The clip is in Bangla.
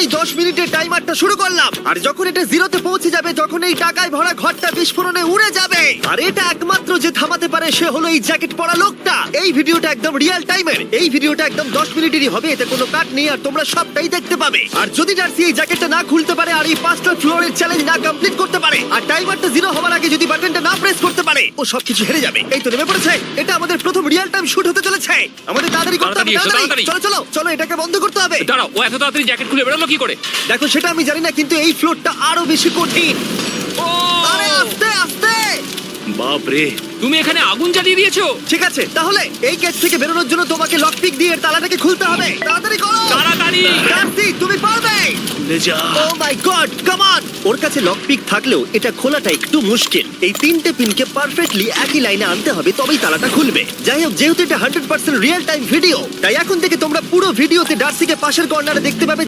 এই 10 মিনিটের টাইমারটা শুরু করলাম, আর যখন এটা জিরোতে পৌঁছে যাবে তখন এই টাকায় ভরা ঘরটা বিস্ফোরণে উড়ে যাবে। আর এটা একমাত্র যে থামাতে পারে সে হলো এই জ্যাকেট পরা লোকটা। এই ভিডিওটা একদম রিয়েল টাইমের, এই ভিডিওটা একদম 10 মিনিটেরই হবে, এতে কোনো কাট নেই আর তোমরা সবটাই দেখতে পাবে। আর যদি জার্সি এই জ্যাকেটটা না খুলতে পারে আর এই 5টা ফ্লোরের চ্যালেঞ্জ না কমপ্লিট করতে পারে আর টাইমারটা জিরো হওয়ার আগে যদি বাটনটা না প্রেস করতে পারে, ও সবকিছু হেরে যাবে। এই তো নেমে পড়েছে, এটা আমাদের প্রথম রিয়েল টাইম শুট হতে চলেছে। আমাদের তাড়াতাড়ি করতে হবে, তাড়াতাড়ি। চলো চলো চলো, এটাকে বন্ধ করতে হবে। দাঁড়াও, ও এত তাড়াতাড়ি জ্যাকেট খুলে বেরোলো কি করে? দেখো সেটা আমি জানি না, কিন্তু এই ফ্লোরটা আরো বেশি কঠিন। ও আরে আস্তে আস্তে। বাপ রে, তুমি এখানে আগুন জ্বালিয়ে দিয়েছো। ঠিক আছে, তাহলে এই গেট থেকে বেরোনোর জন্য তোমাকে লক পিক দিয়ে এর তালাটাকে খুলতে হবে। তাড়াতাড়ি করো, তাড়াতাড়ি। জার্সি তুমি পারবে। খুলে যা। ও মাই গড, কাম অন। ওর কাছে লক পিক থাকলেও এটা খোলাটা একটু মুশকিল। এই 3টে পিনকে পারফেক্টলি একই লাইনে আনতে হবে, তবেই তালাটা খুলবে। যাই হোক, যেহেতু এটা 100% রিয়েল টাইম ভিডিও, তাই এখন থেকে তোমরা পুরো ভিডিওতে ডার্সিকে পাশের কর্নারে দেখতে পাবে